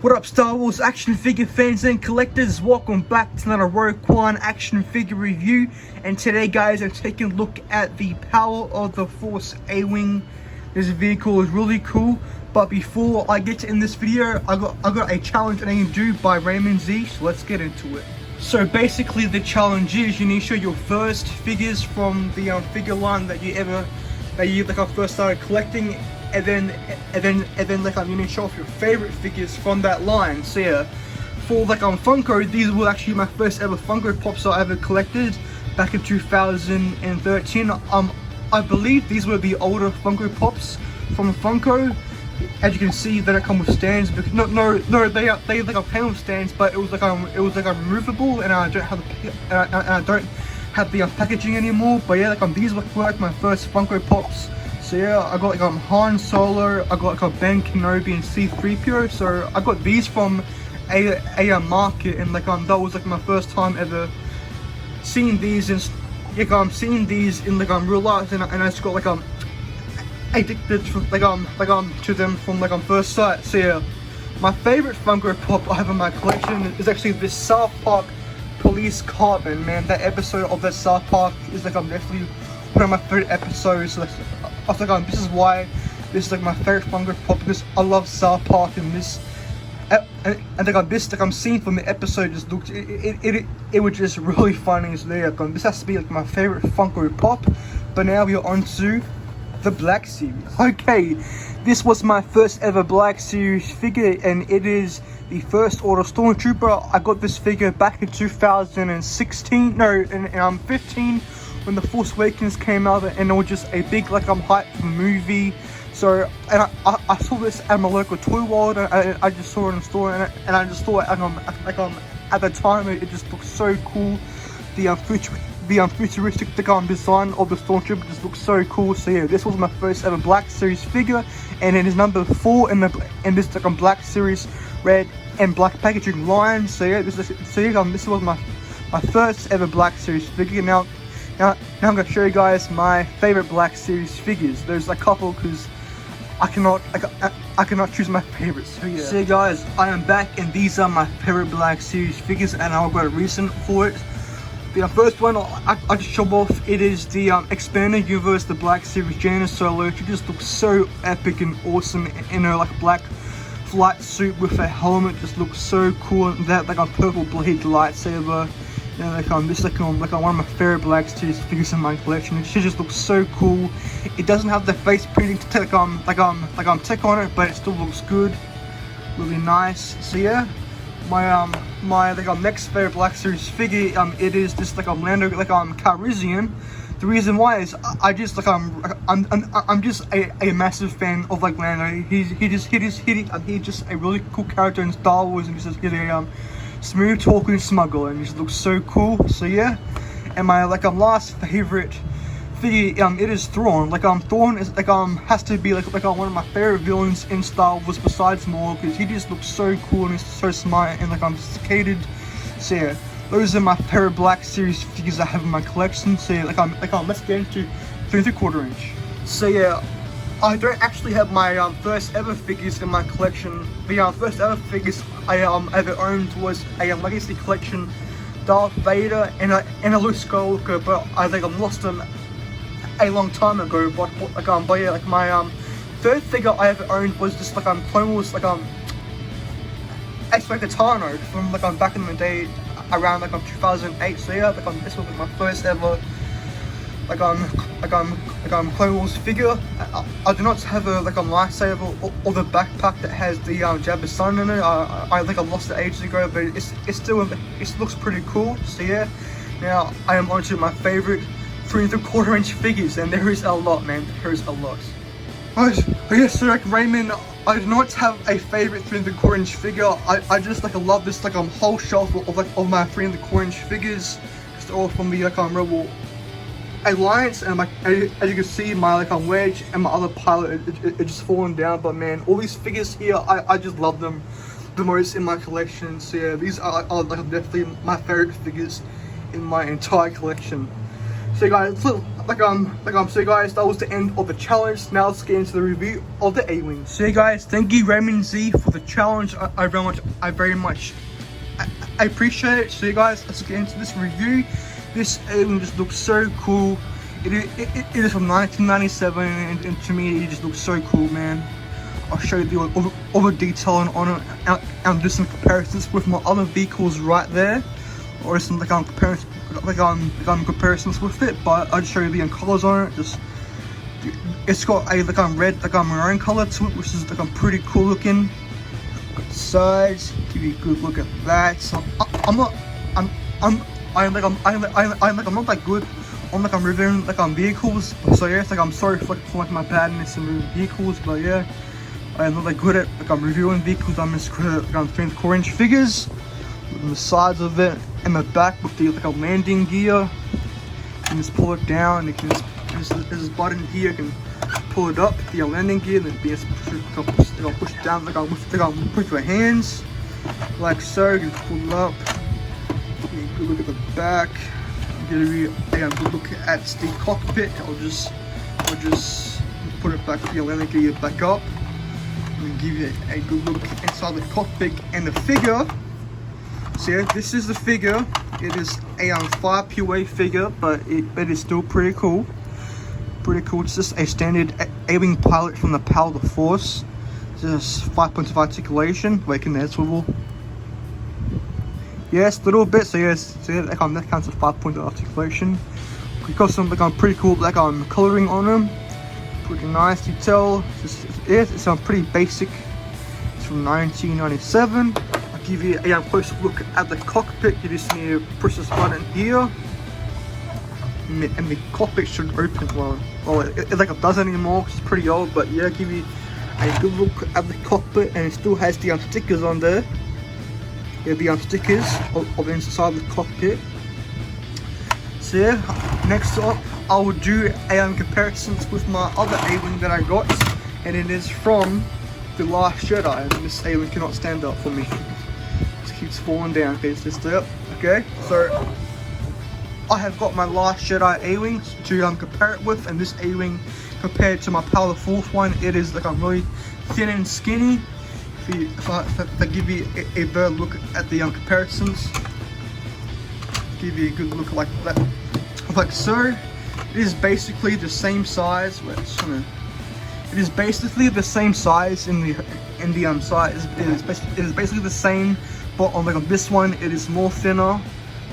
What up, Star Wars action figure fans and collectors? Welcome back to another Rogue One action figure review. And today, guys, I'm taking a look at the Power of the Force A-wing. This vehicle is really cool. But before I get to in this video, I got a challenge I need to do by Raymond Z. So let's get into it. So basically, the challenge is you need to show your first figures from the figure line that you first started collecting. And then you need to show off your favorite figures from that line. So yeah, for Funko, these were actually my first ever Funko Pops I ever collected back in 2013. I believe these were the older Funko Pops from Funko. As you can see, they don't come with stands. Because, no, they came with stands, but it was removable, and I don't have the packaging anymore. But yeah, these were my first Funko Pops. So yeah, I got Han Solo, I got Ben Kenobi and C-3PO. So I got these from a market, and that was my first time ever seeing these in real life, and I just got addicted to them from first sight. So yeah, my favorite Funko Pop I have in my collection is actually this South Park Police Carbon. Man, that episode of that South Park is definitely one of my favorite episodes. So this is why this is my favorite Funko Pop, because I love South Park, and this this scene from the episode just looked it was just really funny. So there, this has to be my favorite Funko Pop. But now we are on to the Black Series. Okay, this was my first ever Black Series figure, and it is the First Order Stormtrooper. I got this figure back in 2016, no, and 15, when The Force Awakens came out, and it was just a big hype for the movie. So, and I saw this at my local toy world, and I just saw it in the store, and I just thought, at the time, it just looked so cool. The futuristic design of the Stormtrooper just looks so cool. So yeah, this was my first ever Black Series figure, and it is number 4 in this Black Series red and black packaging line. So yeah, this was my first ever Black Series figure. Now I'm gonna show you guys my favorite Black Series figures. There's a couple because I cannot choose my favorites. So yeah. So guys, I am back, and these are my favorite Black Series figures, and I've got a reason for it. The first one I just show off, it is the Expanded Universe, the Black Series Jaina Solo. She just looks so epic and awesome in her black flight suit with a helmet. Just looks so cool, and that purple blade lightsaber. This is one of my favorite Black Series figures in my collection. She just looks so cool. It doesn't have the face printing tech on it, but it still looks good, really nice. So yeah, my next favorite Black Series figure, it is this Lando Calrissian. The reason why is I'm just a massive fan of Lando. He's just a really cool character in Star Wars, and he's a smooth talking smuggler, and he just looks so cool. So yeah, and my last favorite figure, it is Thrawn. Thrawn is has to be one of my favorite villains in Star Wars besides Maul, because he just looks so cool and he's so smart and sophisticated. So yeah, those are my favorite Black Series figures I have in my collection. So yeah, let's get into 3 3/4 inch. So yeah, I don't actually have my first ever figures in my collection. The first ever figures I ever owned was a Legacy Collection Darth Vader and a Luke Skywalker, but I lost them a long time ago. But yeah, my third figure I ever owned was just Clone Wars X-Wing Tano from back in the day, around 2008. So yeah, this was my first ever Clone Wars figure. I do not have a lightsaber or the backpack that has the Jabba's son in it. I lost it ages ago, but it looks pretty cool. So yeah, now I am on to my favorite 3 3/4 inch figures, and there is a lot, man. There is a lot. Okay, so Raymond, I do not have a favorite 3 3/4 inch figure. I just love this whole shelf of my 3 3/4 inch figures. It's all from the Rebel Alliance, and as you can see, my wedge and my other pilot it just falling down. But man, all these figures here, I just love them the most in my collection. So yeah, these are definitely my favorite figures in my entire collection. So guys, so guys, that was the end of the challenge. Now let's get into the review of the A-wing. So yeah, guys, thank you Raymond Z for the challenge. I very much appreciate it. So you guys, let's get into this review. This A-wing just looks so cool. It is from 1997, and to me, it just looks so cool, man. I'll show you the other detail on it, and do some comparisons with my other vehicles right there, or some comparisons with it. But I'll show you the colors on it. Just it's got a red maroon color to it, which is pretty cool looking. Got the sides, give you a good look at that. So I'm not that good on reviewing vehicles, so yeah, I'm sorry for my badness in reviewing vehicles, but yeah, I'm not that good at reviewing vehicles. I'm just good at 3.25-inch figures on the sides of it and the back with the landing gear. You can just pull it down. You can there's this button here. You can pull it up, the landing gear, and then be push it down with your hands, like so. You can pull it up. You can look at the back. Get a good look at the cockpit. I'll just put it back, the landing gear back up, and give you a good look inside the cockpit and the figure. So yeah, this is the figure. It is a 5 POA figure, but it is still pretty cool. Pretty cool. It's just a standard A-wing pilot from the Power of the Force. Just 5 points of articulation, waking their swivel. Yes, a little bit. So yes, that counts as 5 points of articulation. We got some pretty cool coloring on them. Pretty nice detail. It's pretty basic. It's from 1997. I'll give you a closer look at the cockpit. You just need to push this button here, and the cockpit should open. Well, it doesn't anymore. It's pretty old, but yeah, give you a good look at the cockpit, and it still has the stickers on there. Yeah, the stickers of the inside of the cockpit. So yeah, next up I will do comparisons with my other A-wing that I got, and it is from The Last Jedi, and this A-wing cannot stand up for me. It keeps falling down. Okay, so stay up. Okay, so I have got my Last Jedi A-wing to compare it with, and this A-wing compared to my Power of the Force one, it is really thin and skinny. If I give you a better look at the comparisons, give you a good look like that, like so. It is basically the same size. It is basically the same size in the size. It is basically the same, but on this one, it is more thinner.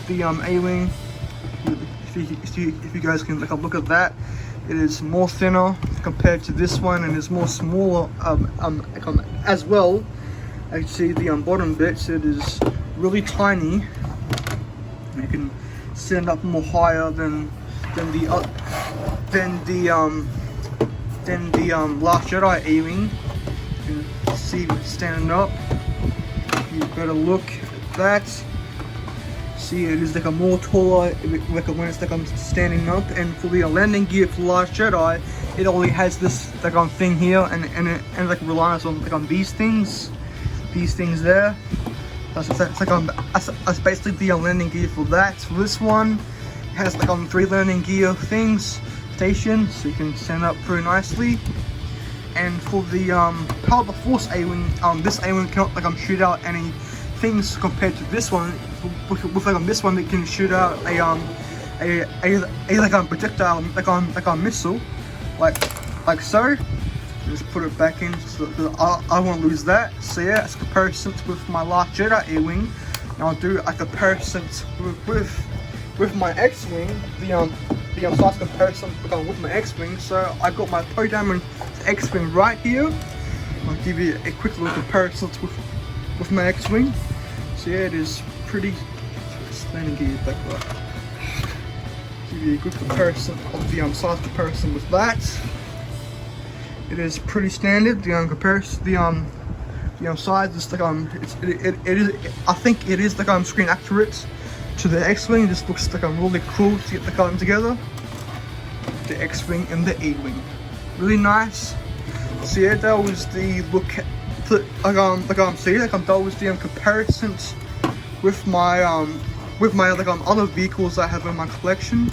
The A-wing. If you guys can look at that, it is more thinner compared to this one, and it's more smaller as well. I can see the bottom bits. It is really tiny. You can stand up more higher than the Last Jedi A-wing. You can see it standing up. You better look at that. See, it is more taller when it's standing up, and for the landing gear for the Last Jedi, it only has this thing here, and it relies on these things there. That's basically the landing gear for that. For this one, it has 3 landing gear stations, so you can stand up pretty nicely. And for the Power of the Force A-wing, this A-wing cannot shoot out any things compared to this one. With this one, it can shoot out a projectile missile, like so. Just put it back in, so I won't lose that. So yeah, as comparisons with my Last Jedi A-wing. Now I'll do a comparison with my X-wing. The size comparison with my X-wing. So I got my Poe Dameron X-wing right here. I'll give you a quick little comparison with my X-wing. So yeah, it is pretty. Landing gear back up. Give you a good comparison of the size comparison with that. It is pretty standard. The comparison, the size is it is. I think it is screen accurate to the X-wing. It just looks really cool to get together. The X-wing and the A-wing, really nice. So yeah, that was the look. So yeah, that was the comparisons with my other vehicles I have in my collection.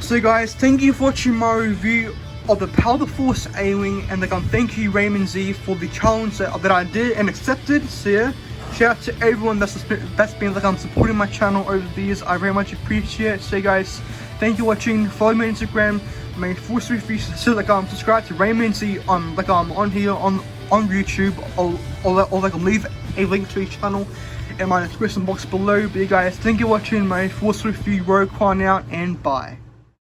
So guys, thank you for watching my review of the POTF A-wing, and thank you Raymond Z for the challenge that I did and accepted. So yeah, shout out to everyone that's been supporting my channel over the years. I very much appreciate it. So guys, thank you for watching. Follow me on Instagram. My full review. So subscribe to Raymond Z on on here on YouTube, or leave a link to his channel in my description box below. But you guys, thank you for watching my full review. Rogue Quan out, and bye.